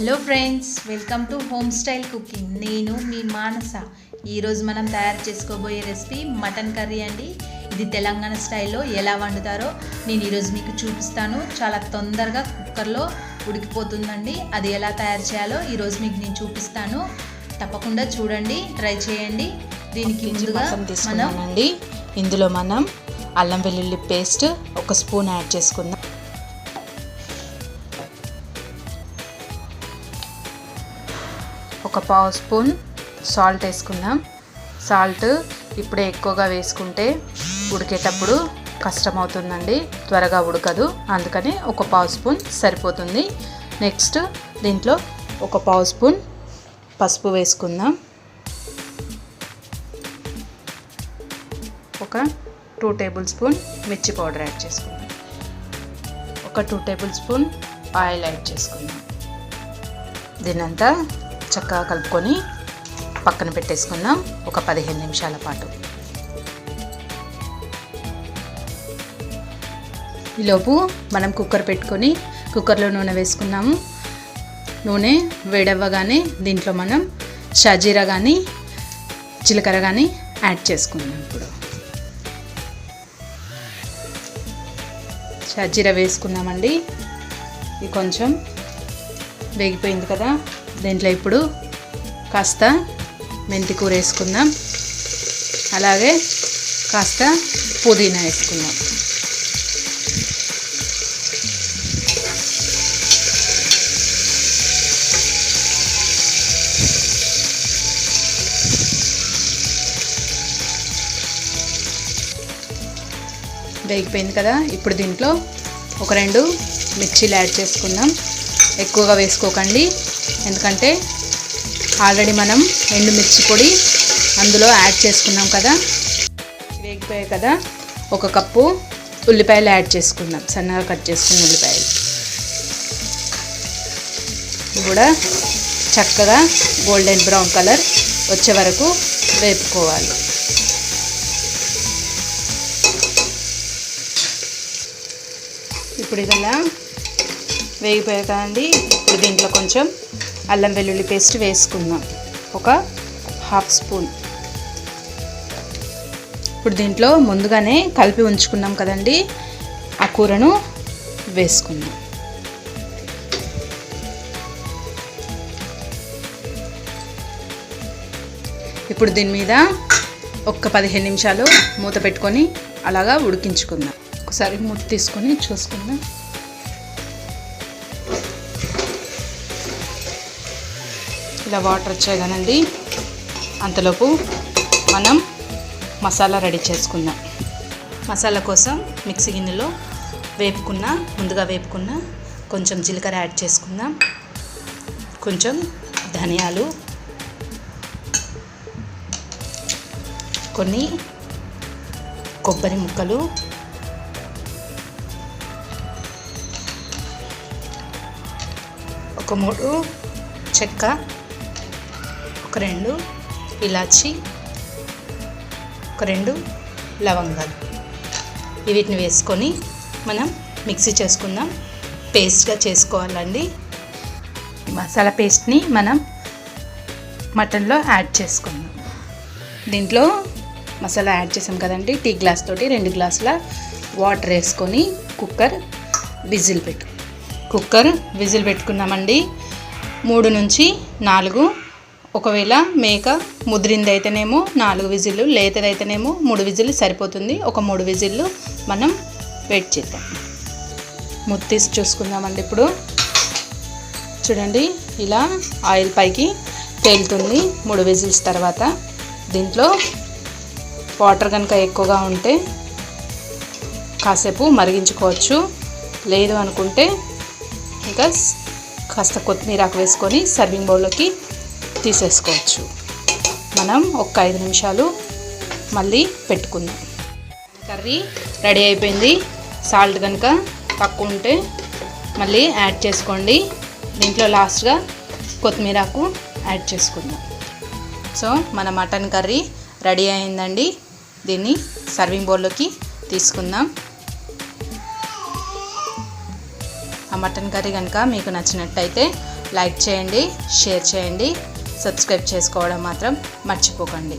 Hello friends, welcome to home style cooking. నేను మీ మానస. ఈరోజు మనం తయారు చేసుకోబోయే రెసిపీ మటన్ కర్రీ అండి. ఇది తెలంగాణ స్టైల్లో ఎలా వండుతారో నేను ఈరోజు మీకు చూపిస్తాను. చాలా తొందరగా కుక్కర్లో ఉడికిపోతుందండి. అది ఎలా తయారు చేయాలో ఈరోజు మీకు నేను చూపిస్తాను. తప్పకుండా చూడండి, ట్రై చేయండి. దీనికి ముందుగా తీసుకున్నానండి. ఇందులో మనం అల్లం వెల్లుల్లి పేస్ట్ 1 స్పూన్ యాడ్ చేసుకుందాం. ఒక 1/2 స్పూన్ సాల్ట్ వేసుకుందాం. సాల్ట్ ఇప్పుడే ఎక్కువగా వేసుకుంటే ఉడికేటప్పుడు కష్టమవుతుందండి, త్వరగా ఉడకదు. అందుకని ఒక 1/2 స్పూన్ సరిపోతుంది. నెక్స్ట్ దీంట్లో ఒక 1/2 స్పూన్ పసుపు వేసుకుందాం. ఒక 2 టేబుల్ స్పూన్ మిర్చి పౌడర్ యాడ్ చేసుకుందాం. ఒక 2 టేబుల్ స్పూన్ ఆయిల్ యాడ్ చేసుకుందాం. దీనంతా చక్కగా కలుపుకొని పక్కన పెట్టేసుకుందాం ఒక 15 నిమిషాల పాటు. ఈలోపు మనం కుక్కర్ పెట్టుకొని కుక్కర్లో నూనె వేసుకున్నాము. నూనె వేడవ్వగానే దీంట్లో మనం షాజీరా కానీ జీలకర్ర కానీ యాడ్ చేసుకుందాం. ఇప్పుడు షాజీరా వేసుకున్నామండి. ఇది కొంచెం వేగిపోయింది కదా. దీంట్లో ఇప్పుడు కాస్త మెంతి కూర వేసుకుందాం. అలాగే కాస్త పుదీనా వేసుకుందాం. వేగిపోయింది కదా. ఇప్పుడు దీంట్లో ఒక 2 మిర్చీలు యాడ్ చేసుకుందాం. ఎక్కువగా వేసుకోకండి, ఎందుకంటే ఆల్రెడీ మనం ఎండుమిర్చి పొడి అందులో యాడ్ చేసుకున్నాం కదా. వేగిపోయాయి కదా. 1 కప్పు ఉల్లిపాయలు యాడ్ చేసుకుందాం. సన్నగా కట్ చేసుకున్న ఉల్లిపాయలు కూడా చక్కగా గోల్డెన్ బ్రౌన్ కలర్ వచ్చే వరకు వేపుకోవాలి. ఇప్పుడు ఇదలా వేగిపోయాయి కదండి. ఇప్పుడు దీంట్లో కొంచెం అల్లం వెల్లుల్లి పేస్ట్ వేసుకుందాం. ఒక 1/2 స్పూన్. ఇప్పుడు దీంట్లో ముందుగానే కలిపి ఉంచుకున్నాం కదండి, ఆ కూరను వేసుకుందాం. ఇప్పుడు దీని మీద ఒక 15 నిమిషాలు మూత పెట్టుకొని అలాగా ఉడికించుకుందాం. ఒకసారి మూత తీసుకొని చూసుకుందాం. ఇలా వాటర్ వచ్చాయి కదండి. అంతలోపు మనం మసాలా రెడీ చేసుకుందాం. మసాలా కోసం మిక్సీ గిన్నెలో ముందుగా వేపుకున్న కొంచెం జీలకర్ర యాడ్ చేసుకుందాం. కొంచెం ధనియాలు, కొన్ని కొబ్బరి ముక్కలు, ఒక 3 చెక్క, ఒక 2 ఇలాచి, ఒక 2 లవంగాలు. వీటిని వేసుకొని మనం మిక్సీ చేసుకుందాం. పేస్ట్గా చేసుకోవాలండి. మసాలా పేస్ట్ని మనం మటన్లో యాడ్ చేసుకుందాం. దీంట్లో మసాలా యాడ్ చేసాం కదండి. టీ గ్లాస్ తోటి 2 గ్లాసుల వాటర్ వేసుకొని కుక్కర్ విజిల్ పెట్టుకున్నామండి. 3 నుంచి 4. ఒకవేళ మేక ముదిరింది అయితేనేమో 4 విజిల్లు, లేతదైతేనేమో 3 విజిల్లు సరిపోతుంది. ఒక 3 విజిల్లు మనం వెయిట్ చేద్దాం. మూత తీసి చూసుకుందామండి. ఇప్పుడు చూడండి, ఇలా ఆయిల్ పైకి తేలుతుంది 3 విజిల్స్ తర్వాత. దీంట్లో వాటర్ కనుక ఎక్కువగా ఉంటే కాసేపు మరిగించుకోవచ్చు. లేదు అనుకుంటే ఇంకా కాస్త కొత్తిమీర వేసుకొని సర్వింగ్ బౌల్లోకి తీసేసుకోవచ్చు. మనం ఒక 5 నిమిషాలు మళ్ళీ పెట్టుకుందాం. కర్రీ రెడీ అయిపోయింది. సాల్ట్ కనుక తక్కువ ఉంటే మళ్ళీ యాడ్ చేసుకోండి. దీంట్లో లాస్ట్గా కొత్తిమీరకు యాడ్ చేసుకుందాం. సో మన మటన్ కర్రీ రెడీ అయిందండి. దీన్ని సర్వింగ్ బౌల్లోకి తీసుకుందాం. ఆ మటన్ కర్రీ కనుక మీకు నచ్చినట్టయితే లైక్ చేయండి, షేర్ చేయండి, సబ్స్క్రైబ్ చేసుకోవడం మాత్రం మర్చిపోకండి.